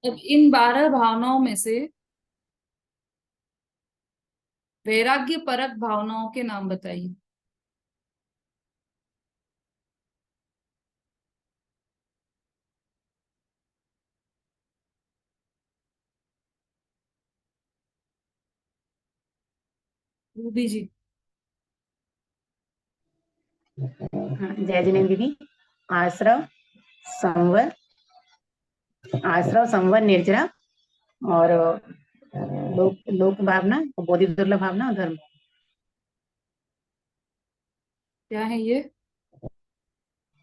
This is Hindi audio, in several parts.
अब इन 12 भावनाओं में से वैराग्य परक भावनाओं के नाम बताइए। रूबी जी। हाँ, जय जिनेन्द्र दीदी। आश्रव, संवर, आश्रव संवर निर्जरा और लोक लोक भावना, बोधि दुर्लभ भावना और धर्म। क्या है ये?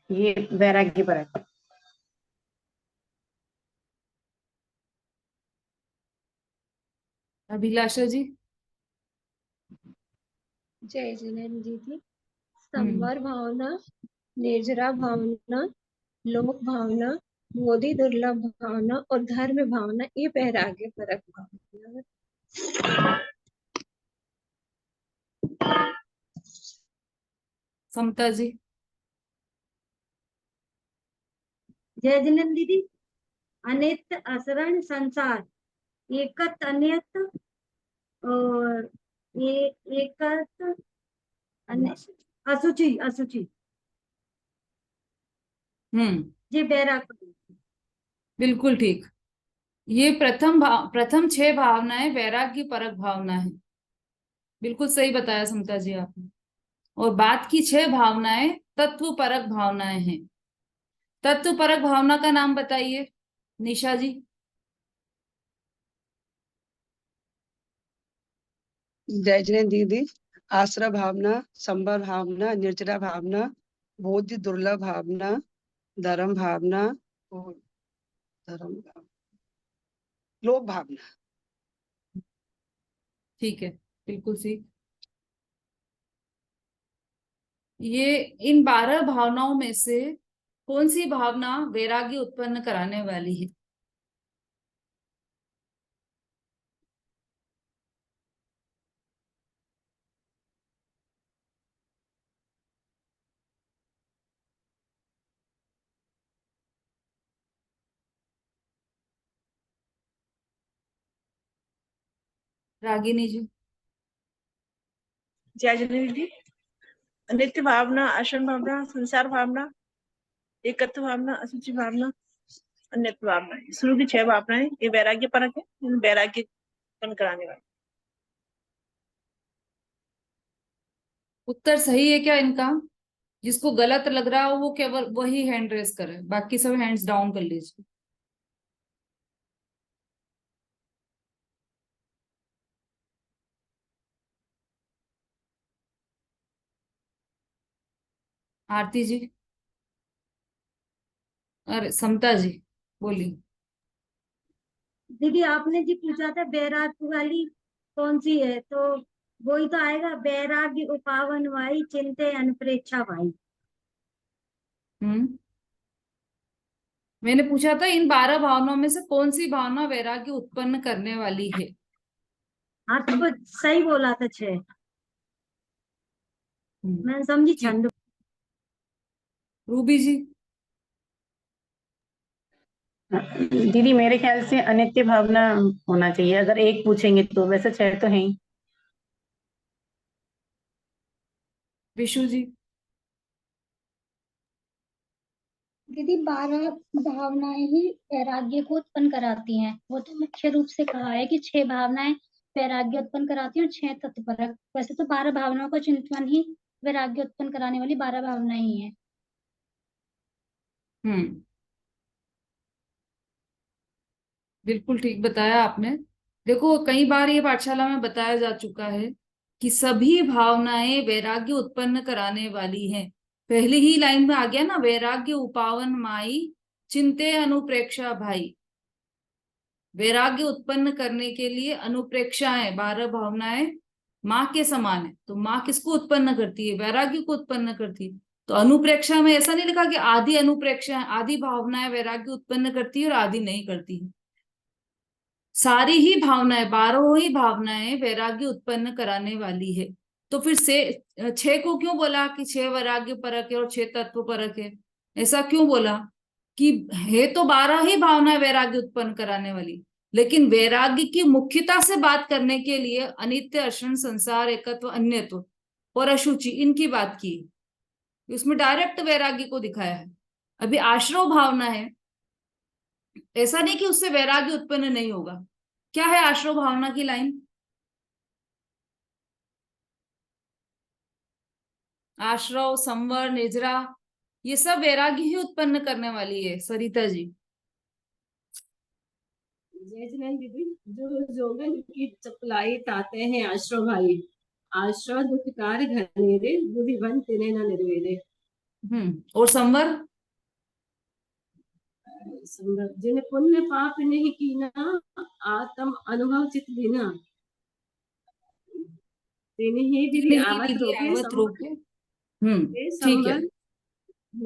ये वैराग्य परक। अभिलाषा जी। जय जिनेन्द्र दीदी। हम्म। संवर भावना, निर्जरा भावना, लोक भावना, बोधि दुर्लभ भावना और धर्म भावना, ये वैराग्य परक भावना है। समता जी। जय जिनेन्द्र दीदी। अनित्य, असरण, संसार, एकत, अनियत और ये एकत, असुचि, असुचि। ये वैराग्य। बिल्कुल ठीक। ये प्रथम 6 भावनाएं वैराग्य परक भावना है। बिल्कुल सही बताया समता जी आपने। और बात की 6 भावनाएं तत्व परक भावनाएं हैं। तत्व परक भावना का नाम बताइए निशा जी। जय जिनेन्द्र दीदी। आश्रय भावना, संभव भावना, निर्जरा भावना, बोधि दुर्लभ भावना, धर्म भावना और लोक भावना। ठीक है, बिल्कुल सही। ये इन 12 भावनाओं में से कौन सी भावना वैराग्य उत्पन्न कराने वाली है? रागिनी जी। जय जिनेन्द्र जी। नित्य भावना, आसन भावना, संसार भावना, एकत्व भावना, असुचि भावना, अन्यत्व भावना। शुरू की 6 भावनाएं ये वैराग्य परक है, वैराग्य उत्पन्न कराने वाली। उत्तर सही है क्या इनका? जिसको गलत लग रहा हो वो केवल वही हैंड रेस करे, बाकी सब हैंड्स डाउन कर लीजिए। आरती जी। अरे समता जी बोली। दीदी आपने जी पूछा था वैराग्य वाली कौन सी है, तो वही तो आएगा, वैराग्य उपावन वाई चिंते अनप्रेक्षा भाई। हम्म। मैंने पूछा था इन 12 भावनाओं में से कौन सी भावना वैराग्य उत्पन्न करने वाली है। हाँ तो वो सही बोला था 6। मैं समझी ठीक। छंद। रूबी जी। दीदी मेरे ख्याल से अनित्य भावना होना चाहिए, अगर एक पूछेंगे तो। वैसे 6 तो है ही। विशु जी। दीदी 12 भावनाएं ही वैराग्य को उत्पन्न कराती हैं। वो तो मुख्य रूप से कहा है कि 6 भावनाएं वैराग्य उत्पन्न कराती हैं और 6 तत्परक। वैसे तो 12 भावनाओं का चिंतन ही वैराग्य उत्पन्न कराने वाली 12 भावनाएं ही हैं। हम्म। बिल्कुल ठीक बताया आपने। देखो कई बार ये पाठशाला में बताया जा चुका है कि सभी भावनाएं वैराग्य उत्पन्न कराने वाली हैं। पहली ही लाइन में आ गया ना, वैराग्य उपावन माई चिंते अनुप्रेक्षा भाई। वैराग्य उत्पन्न करने के लिए अनुप्रेक्षाएं 12 भावनाएं माँ के समान है। तो माँ किसको उत्पन्न करती है? वैराग्य को उत्पन्न करती है। तो अनुप्रेक्षा में ऐसा नहीं लिखा कि आधी अनुप्रेक्षा, आधी भावनाएं वैराग्य उत्पन्न करती है और आधी नहीं करती है। सारी ही भावनाएं, 12 ही भावनाएं वैराग्य उत्पन्न कराने वाली है। तो फिर से 6 को क्यों बोला कि 6 वैराग्य परक है और 6 तत्व परक है? ऐसा क्यों बोला? कि है तो 12 ही भावनाएं वैराग्य उत्पन्न कराने वाली, लेकिन वैराग्य की मुख्यता से बात करने के लिए अनित्य, अक्षण, संसार, एकत्व, अन्यत्व और अशुचि, इनकी बात की। उसमें डायरेक्ट वैराग्य को दिखाया है। अभी आश्रव भावना है, ऐसा नहीं कि उससे वैराग्य उत्पन्न नहीं होगा। क्या है आश्रव भावना की लाइन? आश्रव, संवर, निजरा, ये सब वैराग्य ही उत्पन्न करने वाली है। सरिता जी। जय जिनेन्द्र दीदी, जो जोगन की चपलाई ताते हैं आश्रव भाई, आश्रव दुखकार घनेरे, बुद्धिवन तिने न निर्वेदे। और संवर? जिन पुण्य पाप नहीं कीना, आत्म अनुभव चित बिना, तिन्हें ही विधि आवत रोके, ठीक है।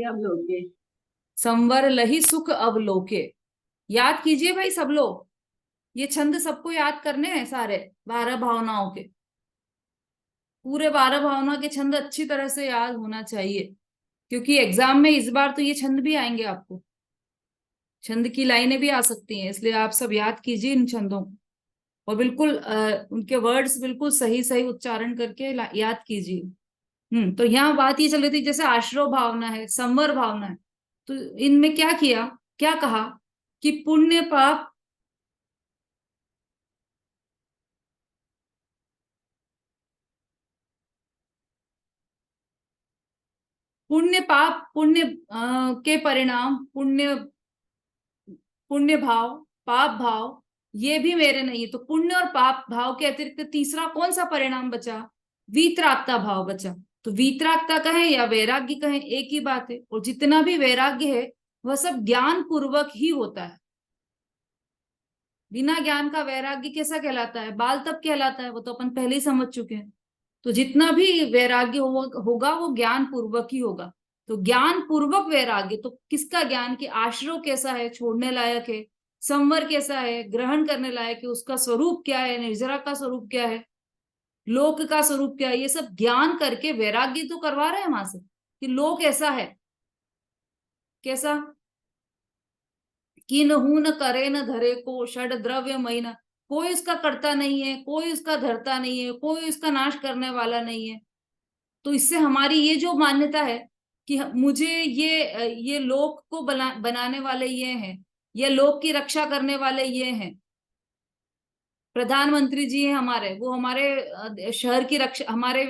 अवलोके। संवर लही सुख अवलोके, याद कीजिए भाई सब लोग, ये छंद सबको याद करने हैं सारे 12 भावनाओं के। पूरे 12 भावना के छंद अच्छी तरह से याद होना चाहिए, क्योंकि एग्जाम में इस बार तो ये छंद भी आएंगे आपको, छंद की लाइनें भी आ सकती हैं, इसलिए आप सब याद कीजिए इन छंदों को और बिल्कुल उनके वर्ड्स बिल्कुल सही सही उच्चारण करके याद कीजिए। तो यहाँ बात ये चल रही थी, जैसे आश्रव भावना है, संवर भावना है, तो इनमें क्या किया, क्या कहा कि पुण्य पाप, पुण्य पाप, पुण्य के परिणाम, पुण्य पुण्य भाव, पाप भाव, ये भी मेरे नहीं है। तो पुण्य और पाप भाव के अतिरिक्त तीसरा कौन सा परिणाम बचा? वीतरागता भाव बचा। तो वीतरागता कहें या वैराग्य कहें, एक ही बात है। और जितना भी वैराग्य है वह सब ज्ञान पूर्वक ही होता है। बिना ज्ञान का वैराग्य कैसा कहलाता है? बाल तब कहलाता है, वो तो अपन पहले ही समझ चुके हैं। तो जितना भी वैराग्य होगा वो ज्ञान पूर्वक ही होगा। तो ज्ञान पूर्वक वैराग्य, तो किसका ज्ञान? कि आश्रव कैसा है, छोड़ने लायक है, संवर कैसा है, ग्रहण करने लायक है, उसका स्वरूप क्या है, निर्जरा का स्वरूप क्या है, लोक का स्वरूप क्या है, ये सब ज्ञान करके वैराग्य तो करवा रहे हैं वहां से कि लोक ऐसा है, कैसा? कि न करे न धरे को षड द्रव्य महीना, कोई उसका करता नहीं है, कोई उसका धरता नहीं है, कोई उसका नाश करने वाला नहीं है। तो इससे हमारी ये जो मान्यता है कि मुझे ये लोक को बनाने वाले ये हैं, ये लोक की रक्षा करने वाले ये हैं, प्रधानमंत्री जी हैं हमारे, वो हमारे शहर की रक्षा, हमारे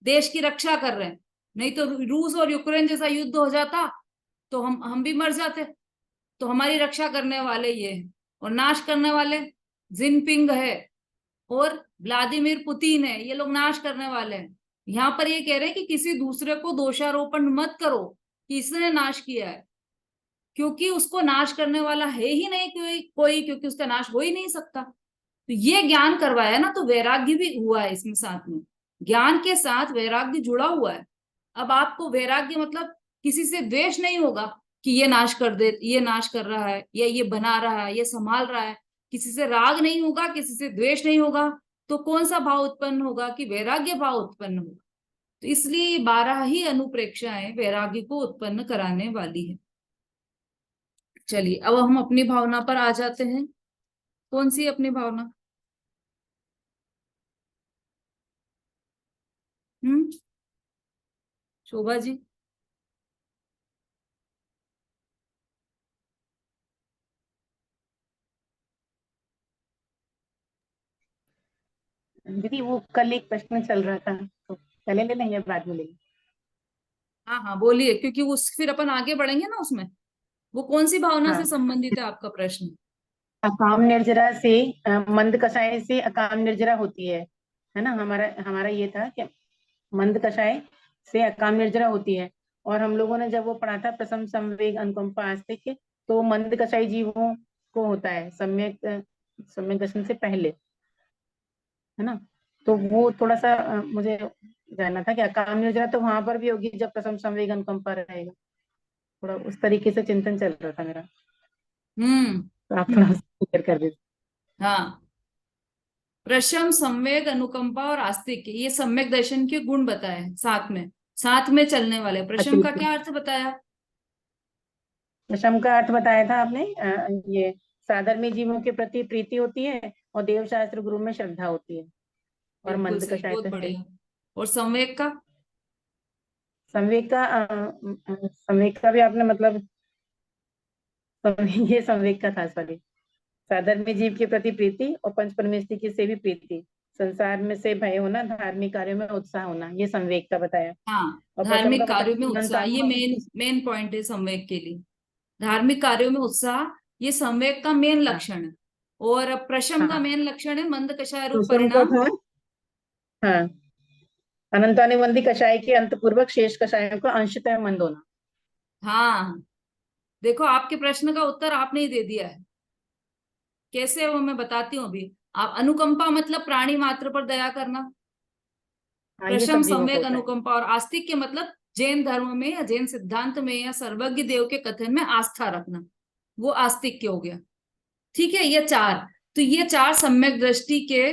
देश की रक्षा कर रहे हैं। नहीं तो रूस और यूक्रेन जैसा युद्ध हो जाता तो हम भी मर जाते। तो हमारी रक्षा करने वाले ये हैं, और नाश करने वाले जिनपिंग है और व्लादिमीर पुतिन है, ये लोग नाश करने वाले हैं। यहाँ पर ये कह रहे हैं कि किसी दूसरे को दोषारोपण मत करो कि इसने नाश किया है, क्योंकि उसको नाश करने वाला है ही नहीं कोई, क्योंकि उसका नाश हो ही नहीं सकता। तो ये ज्ञान करवाया ना, तो वैराग्य भी हुआ है इसमें, साथ में ज्ञान के साथ वैराग्य जुड़ा हुआ है। अब आपको वैराग्य मतलब किसी से द्वेष नहीं होगा कि ये नाश कर दे, ये नाश कर रहा है, या ये बना रहा है, ये संभाल रहा है, किसी से राग नहीं होगा, किसी से द्वेष नहीं होगा। तो कौन सा भाव उत्पन्न होगा? कि वैराग्य भाव उत्पन्न होगा। तो इसलिए 12 ही अनुप्रेक्षाएं वैराग्य को उत्पन्न कराने वाली है। चलिए अब हम अपनी भावना पर आ जाते हैं। कौन सी अपनी भावना? शोभा जी। दीदी वो कल एक प्रश्न चल रहा था, तो पहले ले लेंगे बाद में लेंगे? हाँ हाँ बोलिए, क्योंकि उस फिर अपन आगे बढ़ेंगे ना उसमें। वो कौन सी भावना से हाँ, संबंधित है आपका प्रश्न? अकाम निर्जरा से मंद कषाय से अकाम निर्जरा होती है ना? हमारा हमारा ये था कि मंद कषाय से अकाम निर्जरा होती है। और हम लोगों ने जब वो पढ़ा था प्रथम संवेग अनुकंपा आस्तिक, तो मंद कषाय जीवों को होता है सम्यक दर्शन से पहले, है ना? तो वो थोड़ा सा मुझे जानना था कि अकाम निर्जरा तो वहां पर भी होगी जब प्रथम संवेग अनुकंपा रहेगा। थोड़ा उस तरीके से चिंतन चल रहा था मेरा, तो आप थोड़ा क्लियर कर दीजिए। हाँ, प्रशम, संवेग, अनुकंपा और आस्तिक, ये सम्यक दर्शन के गुण बताए, साथ में चलने वाले। प्रशम का क्या अर्थ बताया? प्रशम का अर्थ बताया था आपने। ये साधर्मी जीवों के प्रति प्रीति होती है और देवशास्त्र गुरु में श्रद्धा होती है। और बिल्कुल मंद सही, कषाय बहुत तो है ही। बढ़िया। और संवेग का? संवेग का संवेग का भी आपने मतलब ये संवेग का था, सॉरी। साधर्मी जीव के प्रति प्रीति और पंच परमेष्टि की से भी प्रीति, संसार में से भय होना, धार्मिक कार्यों में उत्साह होना, ये संवेग का बताया। हाँ, और प्रशम का धार्मिक कार्यों में बताया उत्साह, ये अनंतानुबंधी। मेन मेन पॉइंट है संवेग के लिए। धार्मिक कार्यों में उत्साह, ये संवेग का मेन हाँ लक्षण है। और प्रशम का हाँ। मेन लक्षण है मंद कषाय रूप प्रशम का परिणाम। था, हाँ, अनंतानुबंधी कषाय के अंतपूर्वक शेष कषायों का अंशतः मंद होना। हाँ, देखो आपके प्रश्न का उत्तर आपने ही दे दिया है। कैसे वो मैं बताती हूँ अभी। आप अनुकंपा मतलब प्राणी मात्र पर दया करना। हाँ, ये प्रशम सब जीवों को संवेग होता है। अनुकंपा। और आस्तिक मतलब जैन धर्म में या जैन सिद्धांत में या सर्वज्ञ देव के कथन में आस्था रखना, वो आस्तिक हो गया। ठीक है, ये चार। तो ये चार सम्यक दृष्टि के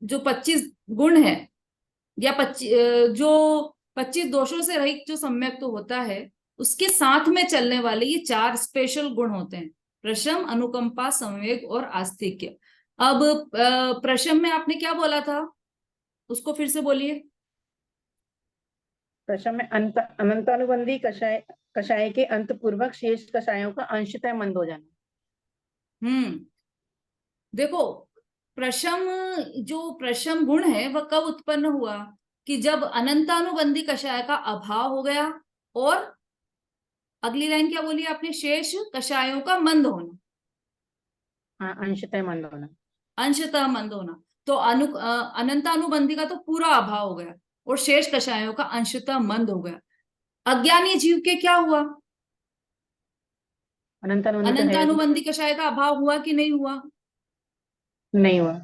जो 25 गुण है, या 25 जो 25 दोषों से रहित जो सम्यक तो होता है, उसके साथ में चलने वाले ये चार स्पेशल गुण होते हैं: प्रशम, अनुकंपा, संवेग और आस्तिक्य। अब प्रशम में आपने क्या बोला था, उसको फिर से बोलिए। प्रशम में अनंतानुबंधी कषाय कषाय के अंतपूर्वक शेष कषायों का अंशतः मंद हो जाना। हम्म, देखो प्रशम, जो प्रशम गुण है वह कब उत्पन्न हुआ? कि जब अनंतानुबंधी कषाय का अभाव हो गया, और अगली लाइन क्या बोली आपने, शेष कषायों का मंद होना, हाँ, अंशतः मंद होना। अंशतः मंद होना। तो अनंतानुबंधी का तो पूरा अभाव हो गया, और शेष कषायों का अंशतः मंद हो गया। अज्ञानी जीव के क्या हुआ? अनंतानुबंधी तो है ही अनंतानुबंधी कषाय का अभाव हुआ कि नहीं हुआ? नहीं हुआ।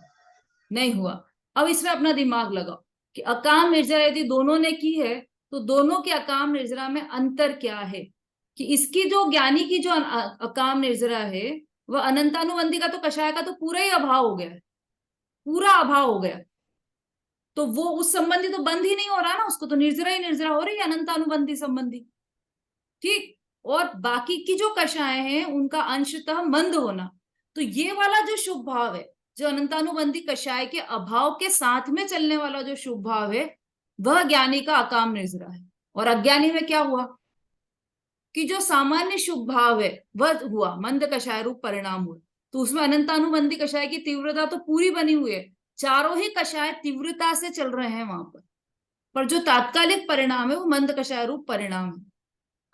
नहीं हुआ। अब इसमें अपना दिमाग लगाओ कि अकाम निर्जरा यदि दोनों ने की है, तो दोनों के अकाम निर्जरा में अंतर क्या है? कि इसकी जो ज्ञानी की जो अकाम निर्जरा है, वह अनंतानुबंधी का तो कषाय का तो पूरा ही अभाव हो गया है, पूरा अभाव हो गया। तो वो उस संबंधी तो बंद ही नहीं हो रहा ना, उसको तो निर्जरा ही निर्जरा हो रही है अनंतानुबंधी संबंधी। ठीक। और बाकी की जो कषाय हैं उनका अंशतः मंद होना। तो ये वाला जो शुभ भाव है, जो अनंतानुबंधी कषाय के अभाव के साथ में चलने वाला जो शुभ भाव है, वह ज्ञानी का अकाम निर्जरा है। और अज्ञानी में क्या हुआ कि जो सामान्य शुभ भाव है वह हुआ, मंद कषाय रूप परिणाम हुआ। तो उसमें अनंतानुबंधी कषाय की तीव्रता तो पूरी बनी हुई है, चारों ही कषाय तीव्रता से चल रहे हैं वहां पर जो तात्कालिक परिणाम है वो मंद कषाय रूप परिणाम है।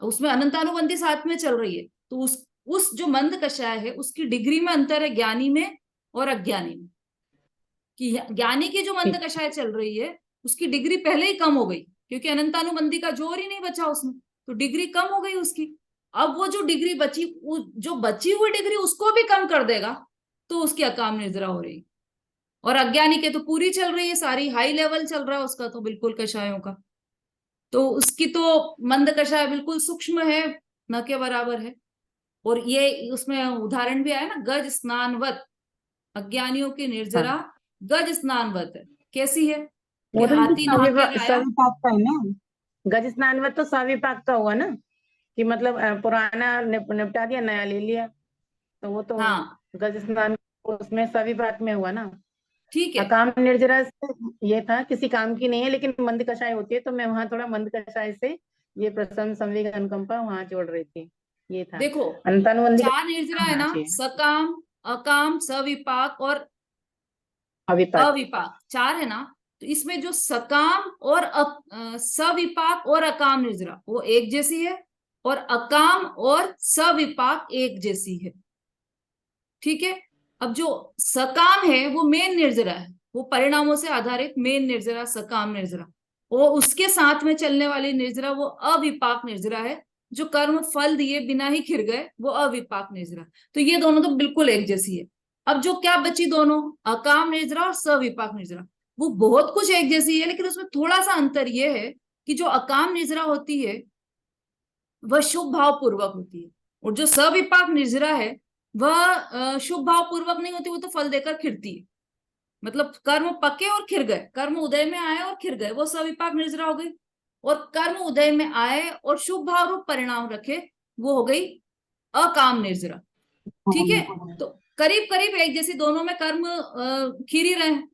उसमें अनंतानुबंधी साथ में चल रही है। तो उस जो मंद कषाय है उसकी डिग्री में अंतर है ज्ञानी में और अज्ञानी में। कि ज्ञानी की जो मंद ठीक। कषाय चल रही है उसकी डिग्री पहले ही कम हो गई, क्योंकि अनंतानुबंधी का जोर ही नहीं बचा उसमें, तो डिग्री कम हो गई उसकी। अब वो जो डिग्री बची, जो बची हुई डिग्री उसको भी कम कर देगा, तो उसकी अकाम निर्जरा हो रही। और अज्ञानी के तो पूरी चल रही है, सारी हाई लेवल चल रहा है उसका तो बिल्कुल कषायों का। तो उसकी तो मंद कषाय बिल्कुल सूक्ष्म है, न के बराबर है। और ये उसमें उदाहरण भी आया ना, गज स्नानवत, अज्ञानियों की निर्जरा हाँ, गज स्नानवत है। कैसी है कि वो तो हाथी नहा के लाया। सविपाक का है ना। गज स्नानवत तो सविपाक का हुआ ना, कि मतलब पुराना निपटा दिया, नया ले लिया। तो वो तो हाँ गज स्नान उसमें सविपाक में हुआ ना। ठीक है। अकाम निर्जरा से ये था किसी काम की नहीं है, लेकिन मंद कषाय होती है, तो मैं वहां थोड़ा मंद कषाय से ये प्रसन्न संवेग अनुकंपा वहां जोड़ रही थी। ये था देखो अंतानुबंधी चार निर्जरा है होना ना, चाहिए। सकाम, अकाम, सविपाक और अविपाक। अविपाक, चार है ना। तो इसमें जो सकाम और सविपाक और अकाम निर्जरा वो एक जैसी है, और अकाम और सविपाक एक जैसी है। ठीक है। अब जो सकाम है वो मेन निर्जरा है, वो परिणामों से आधारित मेन निर्जरा सकाम निर्जरा। वो उसके साथ में चलने वाली निर्जरा वो अविपाक निर्जरा है, जो कर्म फल दिए बिना ही खिर गए, वो अविपाक निर्जरा। तो ये दोनों तो बिल्कुल एक जैसी है। अब जो क्या बची दोनों, अकाम निर्जरा और सविपाक निर्जरा, वो बहुत कुछ एक जैसी है, लेकिन उसमें थोड़ा सा अंतर ये है कि जो अकाम निर्जरा होती है वह शुभ भाव पूर्वक होती है, और जो सविपाक निर्जरा है वह शुभ भाव पूर्वक नहीं होती, वो तो फल देकर खिरती है। मतलब कर्म पके और खिर गए, कर्म उदय में आए और खिर गए, वो सविपाक निर्जरा हो गई। और कर्म उदय में आए और शुभ भाव रूप परिणाम रखे, वो हो गई अकाम निर्जरा। ठीक है, तो करीब करीब एक जैसी दोनों में कर्म खिर ही रहे हैं,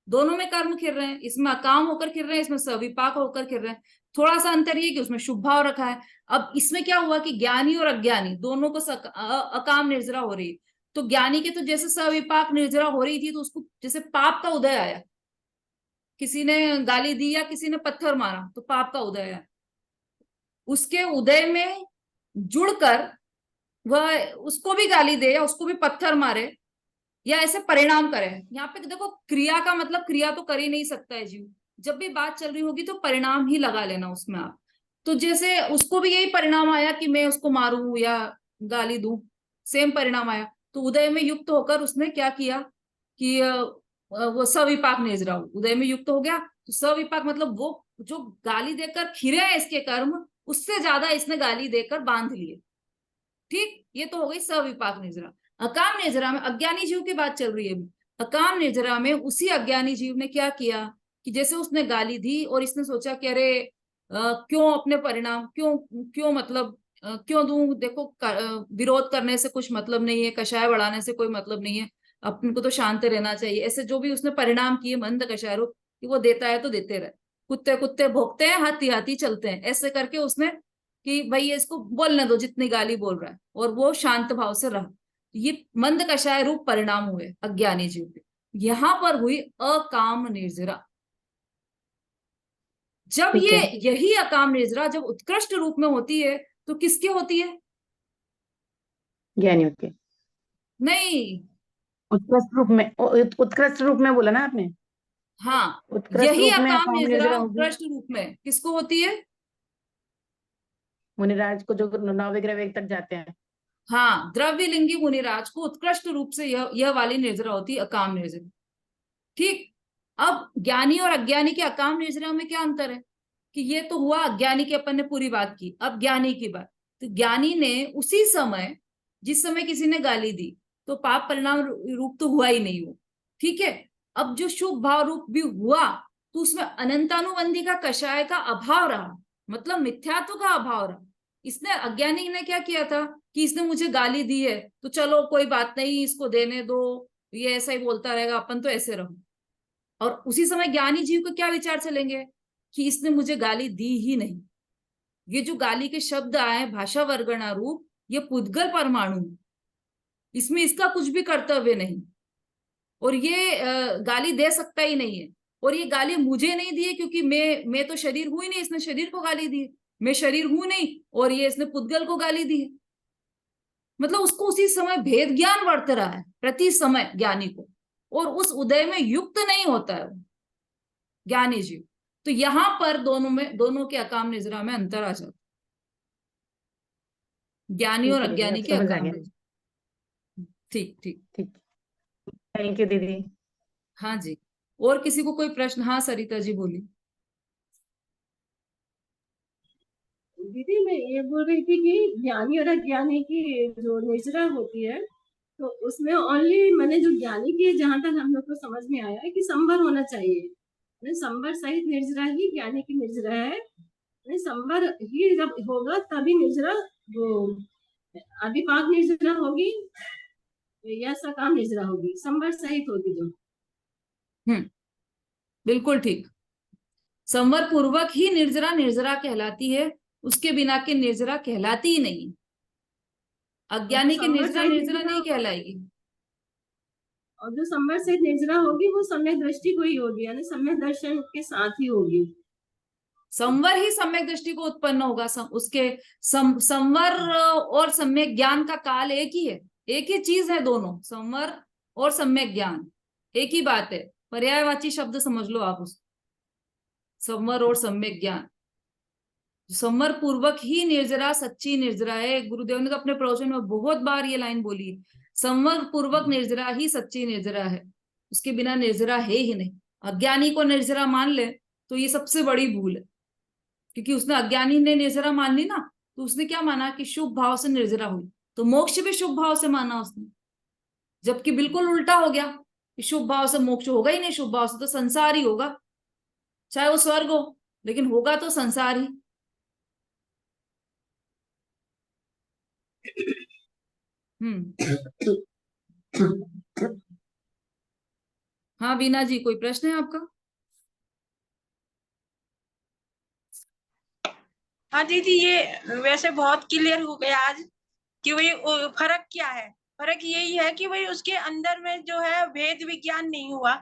दोनों में कर्म खिर रहे हैं, इसमें अकाम होकर खिर रहे हैं, इसमें सविपाक होकर खिर रहे हैं। थोड़ा सा अंतर ये कि उसमें शुभ भाव रखा है। अब इसमें क्या हुआ कि ज्ञानी और अज्ञानी दोनों को अकाम निर्जरा हो रही है। तो ज्ञानी के तो जैसे सविपाक निर्जरा हो रही थी तो उसको जैसे पाप का उदय आया, किसी ने गाली दी या किसी ने पत्थर मारा तो पाप का उदय आया, उसके उदय में जुड़कर वह उसको भी गाली दे या उसको भी पत्थर मारे या ऐसे परिणाम करे। यहाँ पे देखो क्रिया का मतलब क्रिया तो कर ही नहीं सकता है जीव, जब भी बात चल रही होगी तो परिणाम ही लगा लेना उसमें आप। तो जैसे उसको भी यही परिणाम आया कि मैं उसको मारूं या गाली दूं, सेम परिणाम आया। तो उदय में युक्त होकर उसने क्या किया कि वो सविपाक निर्जरा हो, उदय में युक्त हो गया। तो सविपाक मतलब वो जो गाली देकर खिरे हैं इसके कर्म, उससे ज्यादा इसने गाली देकर बांध लिए। ठीक, ये तो हो गई सविपाक निर्जरा। अकाम निर्जरा में अज्ञानी जीव की बात चल रही है अभी। अकाम निर्जरा में उसी अज्ञानी जीव ने क्या किया कि जैसे उसने गाली दी और इसने सोचा कि अरे क्यों अपने परिणाम क्यों क्यों मतलब क्यों दूं, देखो विरोध करने से कुछ मतलब नहीं है, कषाय बढ़ाने से कोई मतलब नहीं है, अपन को तो शांत रहना चाहिए। ऐसे जो भी उसने परिणाम किए मंद कषाय रूप कि वो देता है तो देते रहे, कुत्ते कुत्ते भोंकते हैं, हाथी हाथी चलते हैं, ऐसे करके उसने कि भाई इसको बोलने दो जितनी गाली बोल रहा है, और वो शांत भाव से रहा। ये मंद कषाय रूप परिणाम हुए अज्ञानी जीव पे। यहां पर हुई अकाम निर्जरा। जब ठीक ये है। यही अकाम निर्जरा जब उत्कृष्ट रूप में होती है तो किसकी होती है? ज्ञानी होती है। नहीं, उत्कृष्ट रूप में, उत्कृष्ट रूप में बोला ना आपने? हाँ, उत्कृष्ट यही रूप में अकाम अकाम निर्जरा निर्जरा होगी। उत्कृष्ट रूप में किसको होती है? मुनिराज को, जो नवविग्रह वेग तक जाते हैं। हाँ, द्रव्यलिंगी मुनिराज को उत्कृष्ट रूप से यह वाली निर्जरा होती है अकाम निर्जरा। ठीक, अब ज्ञानी और अज्ञानी के अकाम निर्जरा में क्या अंतर है कि ये तो हुआ अज्ञानी की, अपन ने पूरी बात की, अब ज्ञानी की बात। तो ज्ञानी ने उसी समय, जिस समय किसी ने गाली दी तो पाप परिणाम रूप तो हुआ ही नहीं वो, ठीक है। अब जो शुभ भाव रूप भी हुआ तो उसमें अनंतानुबंधी का कषाय का अभाव रहा, मतलब मिथ्यात्व का अभाव रहा। इसने अज्ञानी ने क्या किया था कि इसने मुझे गाली दी है तो चलो कोई बात नहीं, इसको देने दो, ये ऐसा ही बोलता रहेगा, अपन तो ऐसे रहो। और उसी समय ज्ञानी जीव को क्या विचार चलेंगे कि इसने मुझे गाली दी ही नहीं, ये जो गाली के शब्द आए भाषा वर्गणा रूप, ये पुद्गल परमाणु, इसमें इसका कुछ भी कर्तव्य नहीं, और ये गाली दे सकता ही नहीं है। और ये गाली मुझे नहीं दी है क्योंकि मैं तो शरीर हूं ही नहीं, इसने शरीर को गाली दी है, मैं शरीर हूं नहीं, और ये इसने पुद्गल को गाली दी है। मतलब उसको उसी समय भेद ज्ञान बढ़ते रहा है प्रति समय ज्ञानी को, और उस उदय में युक्त नहीं होता है वो ज्ञानी जीव। तो यहां पर दोनों के अकाम निजरा में अंतर आ जाता, ज्ञानी और ठीक है दीदी, अब अज्ञानी के समझ आ अकाम गया। निजरा। ठीक ठीक, ठीक, थैंक यू दीदी। हाँ जी। और किसी को कोई प्रश्न? हाँ सरिता जी बोली। दीदी मैं ये बोल रही थी कि ज्ञानी और अज्ञानी की जो निर्जरा होती है तो उसमें ओनली मैंने जो ज्ञानी की जहां तक हम लोग को समझ में आया है कि संवर होना चाहिए, संवर सहित निर्जरा ही ज्ञानी की निर्जरा है। संवर ही जब होगा तभी निर्जरा वो अधिपाक निर्जरा होगी या सकाम निर्जरा होगी, संवर सहित होगी जो। बिल्कुल ठीक, संवर पूर्वक ही निर्जरा निर्जरा कहलाती है, उसके बिना के निर्जरा कहलाती ही नहीं। अज्ञानी की निर्जरा निर्जरा नहीं कहलाएगी। और जो संवर सहित निर्जरा होगी वो सम्यक दृष्टि को ही होगी, यानी सम्यक दर्शन के साथ ही होगी। संवर ही सम्यक दृष्टि को उत्पन्न होगा। उसके संवर और सम्यक ज्ञान का काल एक ही है, एक ही चीज है दोनों, संवर और सम्यक ज्ञान एक ही बात है। पर्यायवाची शब्द समझ लो आप उसको, संवर और सम्यक ज्ञान। संवर पूर्वक ही निर्जरा सच्ची निर्जरा है। गुरुदेव ने तो अपने प्रवचन में बहुत बार ये लाइन बोली है, संवर पूर्वक निर्जरा ही सच्ची निर्जरा है, उसके बिना निर्जरा है ही नहीं। अज्ञानी को निर्जरा मान ले तो ये सबसे बड़ी भूल है, क्योंकि उसने अज्ञानी ने निर्जरा मान ली ना, तो उसने क्या माना कि शुभ भाव से निर्जरा हुई, तो मोक्ष भी शुभ भाव से माना उसने, जबकि बिल्कुल उल्टा हो गया कि शुभ भाव से मोक्ष होगा ही नहीं, शुभ भाव से तो संसार ही होगा, चाहे वो स्वर्ग हो, लेकिन होगा तो संसार ही। हाँ बीना जी, कोई प्रश्न है आपका? हाँ दीदी, ये वैसे बहुत क्लियर हो गया आज कि वही फर्क क्या है। फर्क यही है कि वही उसके अंदर में जो है भेद विज्ञान नहीं हुआ,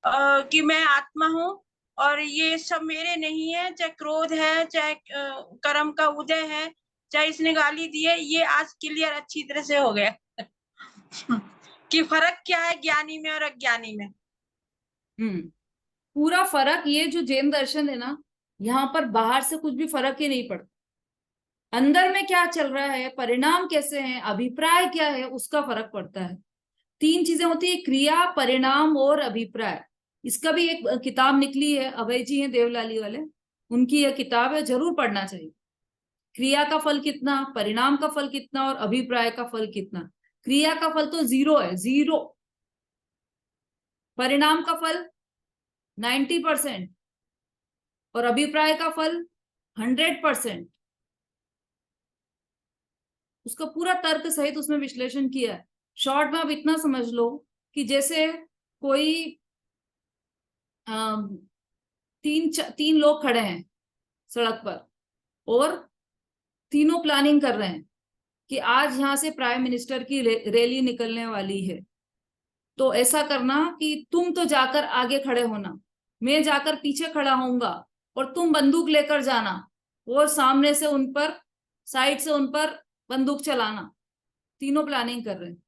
कि मैं आत्मा हूँ और ये सब मेरे नहीं है, चाहे क्रोध है, चाहे कर्म का उदय है, चाहे इसने गाली दी है, ये आज क्लियर अच्छी तरह से हो गया कि फर्क क्या है ज्ञानी में और अज्ञानी में। पूरा फर्क ये जो जैन दर्शन है ना, यहाँ पर बाहर से कुछ भी फर्क ही नहीं पड़ता। अंदर में क्या चल रहा है, परिणाम कैसे हैं, अभिप्राय क्या है, उसका फर्क पड़ता है। 3 चीजें होती है, क्रिया, परिणाम और अभिप्राय। इसका भी एक किताब निकली है, अभय जी हैं देवलाली वाले, उनकी यह किताब है, जरूर पढ़ना चाहिए। क्रिया का फल कितना, परिणाम का फल कितना और अभिप्राय का फल कितना। क्रिया का फल तो 0 है, 0। परिणाम का फल 90% और अभिप्राय का फल 100%। उसका पूरा तर्क सहित उसमें विश्लेषण किया है। शॉर्ट में आप इतना समझ लो कि जैसे कोई 3 लोग खड़े हैं सड़क पर और तीनों प्लानिंग कर रहे हैं कि आज यहाँ से प्राइम मिनिस्टर की रैली निकलने वाली है। तो ऐसा करना कि तुम तो जाकर आगे खड़े होना, मैं जाकर पीछे खड़ा होऊंगा और तुम बंदूक लेकर जाना और सामने से उन पर, साइड से उन पर बंदूक चलाना। तीनों प्लानिंग कर रहे हैं।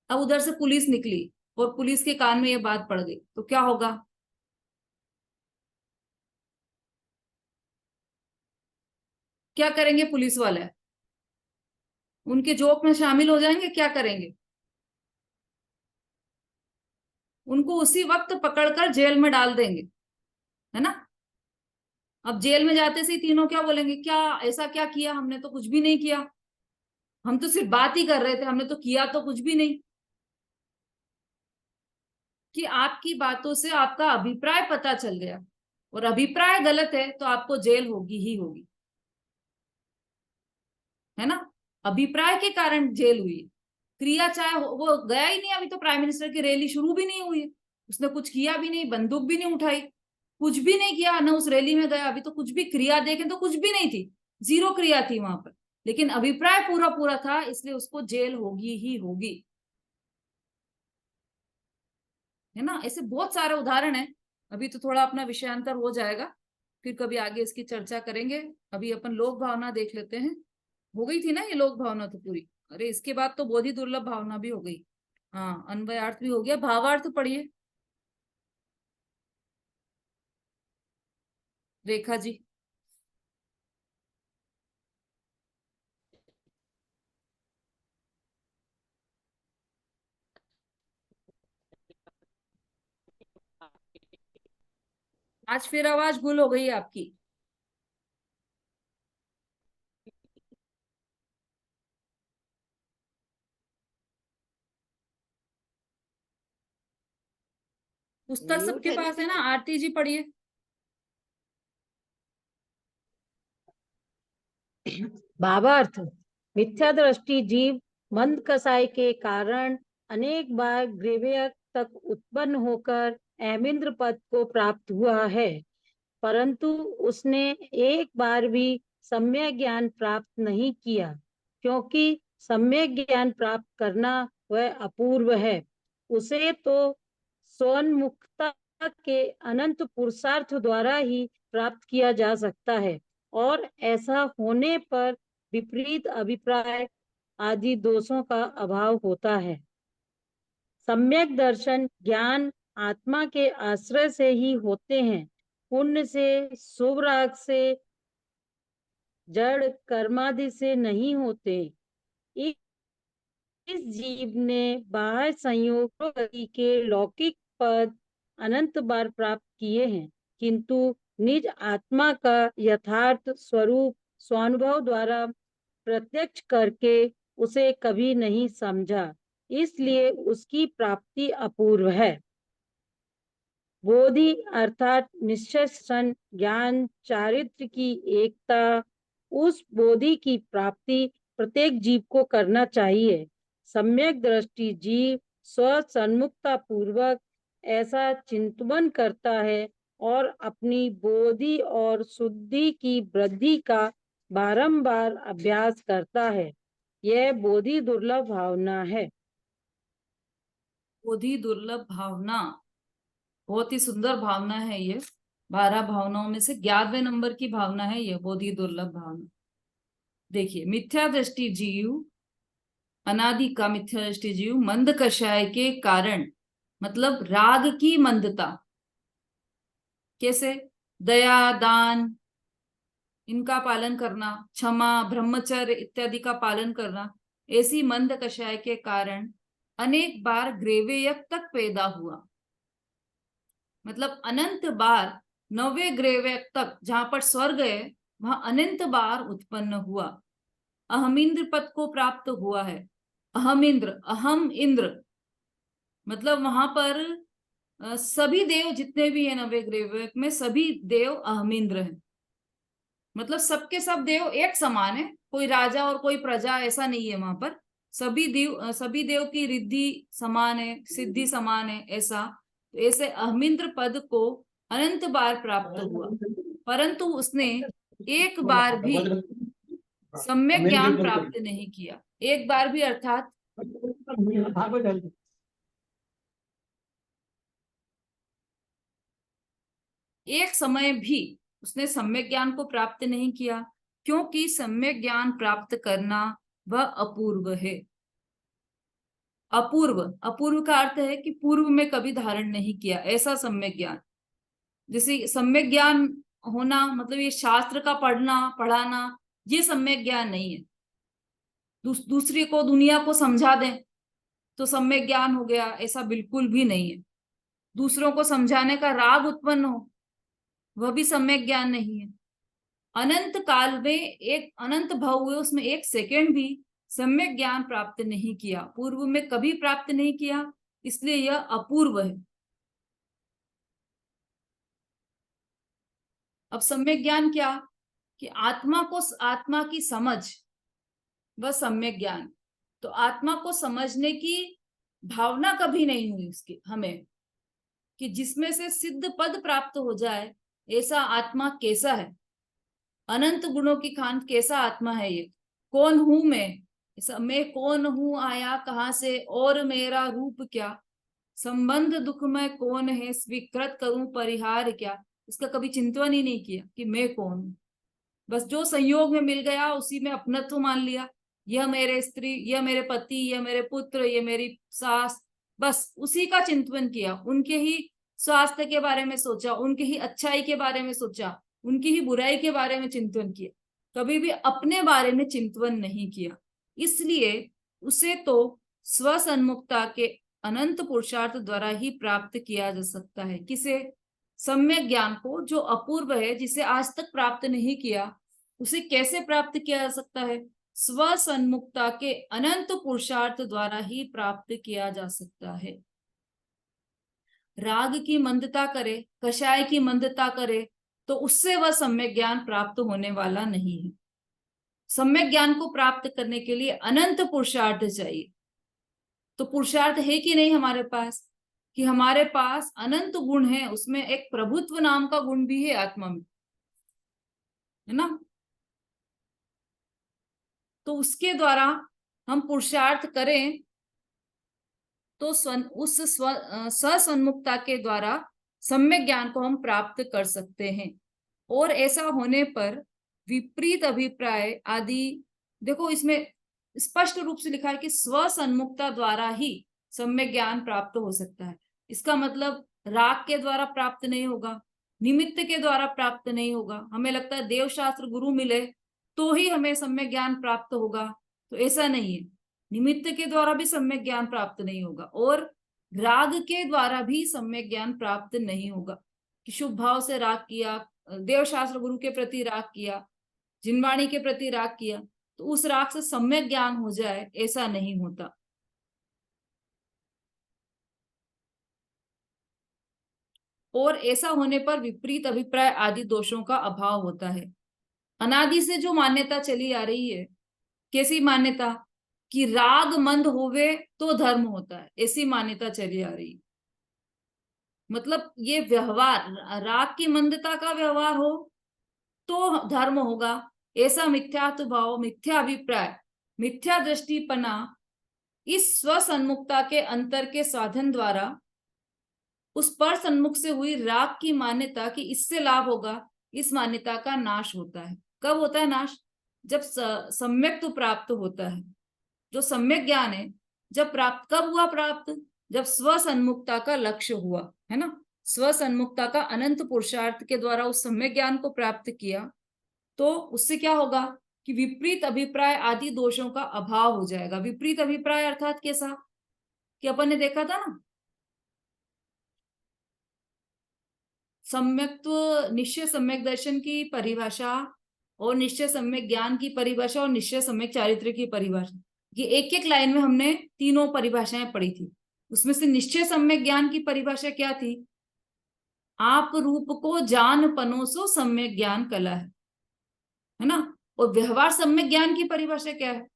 अब उधर से पुलिस निकली और पुलिस के कान में ये बात पड़ गई, तो क्या होगा? क्या करेंगे पुलिस वाले? उनके जोक में शामिल हो जाएंगे? क्या करेंगे? उनको उसी वक्त पकड़कर जेल में डाल देंगे, है ना। अब जेल में जाते से ही तीनों क्या बोलेंगे, क्या ऐसा क्या किया, हमने तो कुछ भी नहीं किया, हम तो सिर्फ बात ही कर रहे थे, हमने तो किया तो कुछ भी नहीं। कि आपकी बातों से आपका अभिप्राय पता चल गया और अभिप्राय गलत है तो आपको जेल होगी ही होगी, है ना। अभिप्राय के कारण जेल हुई। क्रिया चाहे वो गया ही नहीं, अभी तो प्राइम मिनिस्टर की रैली शुरू भी नहीं हुई है, उसने कुछ किया भी नहीं, बंदूक भी नहीं उठाई, कुछ भी नहीं किया ना, उस रैली में गया, अभी तो कुछ भी क्रिया देखें तो कुछ भी नहीं थी, 0 क्रिया थी वहां पर। लेकिन अभिप्राय पूरा पूरा था, इसलिए उसको जेल होगी ही होगी, है ना। ऐसे बहुत सारे उदाहरण है। अभी तो थोड़ा अपना विषयांतर हो जाएगा, फिर कभी आगे इसकी चर्चा करेंगे। अभी अपन लोक भावना देख लेते हैं। हो गई थी ना ये लोक भावना तो पूरी। अरे इसके बाद तो बोधि दुर्लभ भावना भी हो गई। हाँ, अन्वयार्थ भी हो गया। भावार्थ पढ़िए रेखा जी। आज फिर आवाज गुल हो गई है आपकी। पुस्तक म्यूट सबके है ना पास है ना, दीदी? आरती जी पढ़िए। भावार्थ। मिथ्या दृष्टि जीव मंद कसाई के कारण अनेक बार ग्रेव्य तक उत्पन्न होकर ऐमिंद्र पद को प्राप्त हुआ है, परंतु उसने एक बार भी सम्यक ज्ञान प्राप्त नहीं किया, क्योंकि सम्यक ज्ञान प्राप्त करना वह अपूर्व है। उसे तो स्वोन्मुखता के अनंत पुरुषार्थ द्वारा ही प्राप्त किया जा सकता है, और ऐसा होने पर विपरीत अभिप्राय आदि दोषों का अभाव होता है। सम्यक दर्शन ज्ञान आत्मा के आश्रय से ही होते हैं, पुण्य से, शुभ राग से, जड़ कर्मादि से नहीं होते। इस जीव ने बाह्य संयोग गति के लौकिक पद अनंत बार प्राप्त किए हैं, किंतु निज आत्मा का यथार्थ स्वरूप स्वानुभव द्वारा प्रत्यक्ष करके उसे कभी नहीं समझा, इसलिए उसकी प्राप्ति अपूर्व है। बोधि अर्थात निश्चय ज्ञान चारित्र की एकता, उस बोधि की प्राप्ति प्रत्येक जीव को करना चाहिए। सम्यक दृष्टि जीव स्व सन्मुखता पूर्वक ऐसा चिंतन करता है और अपनी बोधि और शुद्धि की वृद्धि का बारंबार अभ्यास करता है। यह बोधि दुर्लभ भावना है। बोधि दुर्लभ भावना बहुत ही सुंदर भावना है। ये 12 भावनाओं में से 11वें नंबर की भावना है ये बोधि दुर्लभ भावना। देखिए, मिथ्या दृष्टि जीव, अनादि का मिथ्या दृष्टि जीव मंद कषाय के कारण, मतलब राग की मंदता, कैसे? दया, दान, इनका पालन करना, क्षमा, ब्रह्मचर्य इत्यादि का पालन करना, ऐसी मंद कषाय के कारण अनेक बार ग्रेवेयक तक पैदा हुआ। मतलब अनंत बार 9वें ग्रेवेयक तक, जहां पर स्वर्ग है, वहां अनंत बार उत्पन्न हुआ। अहमिंद्र पद को प्राप्त हुआ है। अहमिंद्र, अहम इंद्र, मतलब वहां पर सभी देव जितने भी हैं 9वें ग्रेवेयक में, सभी देव अहमिंद्र हैं। मतलब सबके सब देव एक समान है, कोई राजा और कोई प्रजा ऐसा नहीं है वहां पर। सभी देव की रिद्धि समान है, सिद्धि समान है, ऐसा। तो ऐसे अहमिंद्र पद को अनंत बार प्राप्त हुआ, परंतु उसने एक बार भी सम्यक ज्ञान प्राप्त नहीं किया। एक बार भी अर्थात एक समय भी उसने सम्यक ज्ञान को प्राप्त नहीं किया, क्योंकि सम्यक ज्ञान प्राप्त करना वह अपूर्व है। अपूर्व, अपूर्व का अर्थ है कि पूर्व में कभी धारण नहीं किया, ऐसा सम्यक ज्ञान। जैसे सम्यक ज्ञान होना मतलब ये शास्त्र का पढ़ना पढ़ाना, ये सम्यक ज्ञान नहीं है। दूसरे को, दुनिया को समझा दें तो सम्यक ज्ञान हो गया, ऐसा बिल्कुल भी नहीं है। दूसरों को समझाने का राग उत्पन्न हो, वह भी सम्यक ज्ञान नहीं है। अनंत काल में एक अनंत भाव हुए, उसमें एक सेकंड भी सम्यक ज्ञान प्राप्त नहीं किया, पूर्व में कभी प्राप्त नहीं किया, इसलिए यह अपूर्व है। अब सम्यक ज्ञान क्या? कि आत्मा को, आत्मा की समझ, वह सम्यक ज्ञान। तो आत्मा को समझने की भावना कभी नहीं हुई उसकी हमें, कि जिसमें से सिद्ध पद प्राप्त हो जाए, ऐसा आत्मा कैसा है, अनंत गुणों की खान कैसा आत्मा है ये, कौन हूं मैं कौन हूं, आया कहां से, और मेरा रूप क्या, संबंध दुख में कौन है, स्वीकृत करूं परिहार क्या। इसका कभी चिंतन ही नहीं किया कि मैं कौन हूं। बस जो संयोग में मिल गया उसी में अपनत्व मान लिया, यह मेरे स्त्री, यह मेरे पति, यह मेरे पुत्र, यह मेरी सास, बस उसी का चिंतन किया। उनके ही स्वास्थ्य के बारे में सोचा, उनके ही अच्छाई के बारे में सोचा, उनकी ही बुराई के बारे में चिंतन किया, कभी भी अपने बारे में चिंतन नहीं किया। इसलिए उसे तो स्वसन्मुखता के अनंत पुरुषार्थ द्वारा ही प्राप्त किया जा सकता है। किसे? सम्यक ज्ञान को, जो अपूर्व है, जिसे आज तक प्राप्त नहीं किया, उसे कैसे प्राप्त किया जा सकता है? स्वसन्मुखता के अनंत पुरुषार्थ द्वारा ही प्राप्त किया जा सकता है। राग की मंदता करे, कषाय की मंदता करे, तो उससे वह सम्यक ज्ञान प्राप्त होने वाला नहीं है। सम्यक ज्ञान को प्राप्त करने के लिए अनंत पुरुषार्थ चाहिए। तो पुरुषार्थ है कि नहीं हमारे पास? कि हमारे पास अनंत गुण है, उसमें एक प्रभुत्व नाम का गुण भी है आत्मा में, है ना? तो उसके द्वारा हम पुरुषार्थ करें तो उस स्वसन्मुखता के द्वारा सम्यक ज्ञान को हम प्राप्त कर सकते हैं। और ऐसा होने पर विपरीत अभिप्राय आदि, देखो इसमें स्पष्ट रूप से लिखा है कि स्वसन्मुखता द्वारा ही सम्यक ज्ञान प्राप्त हो सकता है। इसका मतलब राग के द्वारा प्राप्त नहीं होगा, निमित्त के द्वारा प्राप्त नहीं होगा। हमें लगता है देवशास्त्र गुरु मिले तो ही हमें सम्यक ज्ञान प्राप्त होगा, तो ऐसा नहीं है। निमित्त के द्वारा भी सम्यक ज्ञान प्राप्त नहीं होगा, और राग के द्वारा भी सम्यक ज्ञान प्राप्त नहीं होगा। कि शुभ भाव से राग किया, देवशास्त्र गुरु के प्रति राग किया, जिनवाणी के प्रति राग किया, तो उस राग से सम्यक ज्ञान हो जाए, ऐसा नहीं होता। और ऐसा होने पर विपरीत अभिप्राय आदि दोषों का अभाव होता है। अनादि से जो मान्यता चली आ रही है कैसी मान्यता कि राग मंद होवे तो धर्म होता है, ऐसी मान्यता चली आ रही। मतलब ये व्यवहार, राग की मंदता का व्यवहार हो तो धर्म होगा, ऐसा मिथ्यात्व भाव, मिथ्या अभिप्राय, मिथ्या दृष्टिपना इस स्वसन्मुखता के अंतर के साधन द्वारा उस पर सन्मुख से हुई राग की मान्यता कि इससे लाभ होगा, इस मान्यता का नाश होता है। कब होता है नाश? जब सम्यक तो प्राप्त होता है, जो सम्यक ज्ञान है जब प्राप्त, कब हुआ प्राप्त? जब स्वसन्मुखता का लक्ष्य हुआ, है ना, स्वसन्मुखता का अनंत पुरुषार्थ के द्वारा उस सम्यक ज्ञान को प्राप्त किया, तो उससे क्या होगा कि विपरीत अभिप्राय आदि दोषों का अभाव हो जाएगा। विपरीत अभिप्राय अर्थात कैसा कि अपन ने देखा था ना, सम्यक्त्व, निश्चय सम्यक दर्शन की परिभाषा और निश्चय सम्यक ज्ञान की परिभाषा और निश्चय सम्यक चारित्र की परिभाषा, ये एक एक लाइन में हमने तीनों परिभाषाएं पढ़ी थी। उसमें से निश्चय सम्यक ज्ञान की परिभाषा क्या थी? आप रूप को जान पनोसो सम्यक ज्ञान कला है ना। और व्यवहार सम्यक ज्ञान की परिभाषा क्या है?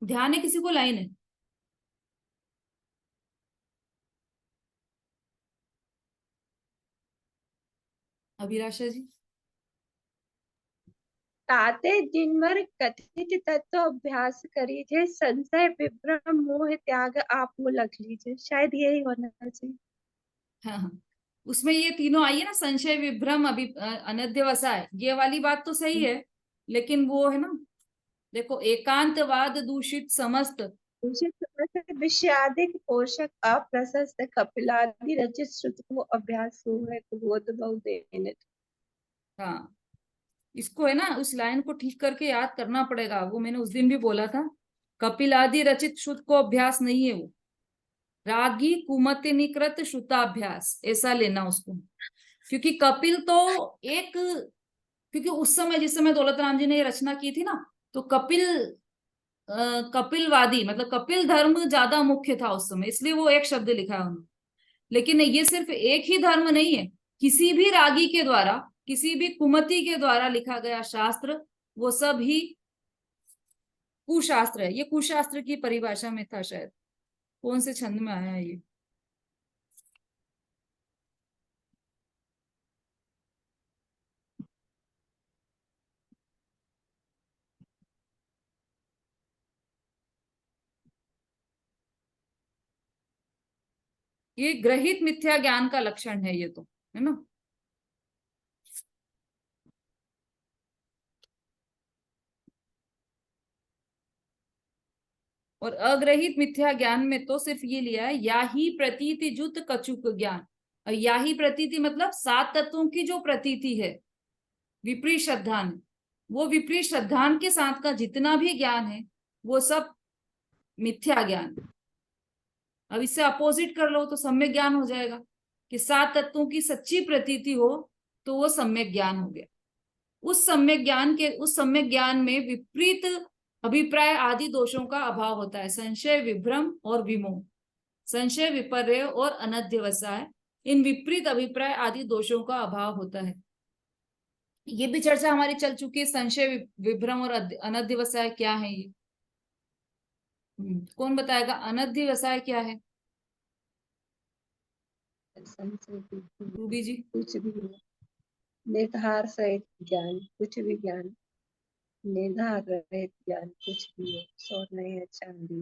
ध्यान है किसी को? लाइन है? अभिलाषा जी। ताते दिन भर कथित तत्व अभ्यास करिए, संशय विभ्रम मोह त्याग आप लख लीजिए। शायद यही होना चाहिए। हाँ हाँ, उसमें ये तीनों आई है ना, संशय विभ्रम अनध्यवसाय, ये वाली बात तो सही है, लेकिन वो है ना, देखो, एकांतवाद दूषित समस्त विषयादिक पोषक अप्रशस्त कपिलादि रचित श्रुत को अभ्यास हुआ तो बोध बहु देने। हाँ, इसको है ना, उस लाइन को ठीक करके याद करना पड़ेगा। वो मैंने उस दिन भी बोला था, कपिल आदि रचित श्रुत को अभ्यास नहीं है, वो रागी कुमति निकृत श्रुताभ्यास, ऐसा लेना उसको। क्योंकि कपिल तो एक, क्योंकि उस समय जिस समय दौलत राम जी ने ये रचना की थी ना, तो कपिलवादी मतलब कपिल धर्म ज्यादा मुख्य था उस समय, इसलिए वो एक शब्द लिखा है उन्होंने। लेकिन ये सिर्फ एक ही धर्म नहीं है, किसी भी रागी के द्वारा, किसी भी कुमति के द्वारा लिखा गया शास्त्र, वो सब ही कुशास्त्र है। ये कुशास्त्र की परिभाषा में था शायद, कौन से छंद में आया है ये ग्रहित मिथ्या ज्ञान का लक्षण है ये तो, है ना। और अग्रहित मिथ्या ज्ञान में तो सिर्फ ये लिया है, या ही प्रतीति जुत कचुक ज्ञान। और या ही प्रतीति मतलब 7 तत्वों की जो प्रतीति है विपरीत श्रद्धान, वो विपरीत श्रद्धान के साथ का जितना भी ज्ञान है वो सब मिथ्या ज्ञान। अब इससे अपोजिट कर लो तो सम्यक ज्ञान हो जाएगा, कि 7 तत्वों की सच्ची प्रतीति हो तो वो सम्यक ज्ञान हो गया। उस सम्यक ज्ञान में विपरीत अभिप्राय आदि दोषों का अभाव होता है, संशय विभ्रम और विमोह, संशय विपर्य और अनध्यवसाय, इन विपरीत अभिप्राय आदि दोषों का अभाव होता है। ये भी चर्चा हमारी चल चुकी है, संशय विभ्रम और अनध्यवसाय क्या है ये। कौन बताएगा अनध्यवसाय क्या है? रूबी जी। कुछ भी निर्धार सहित ज्ञान, कुछ भी ज्ञान, निर्धार रहित ज्ञान कुछ भी हो, सोना है चांदी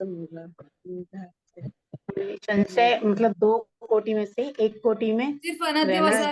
होगा, निर्धार से संशय मतलब 2 कोटि में से एक कोटि में सिर्फ अनध्यवसाय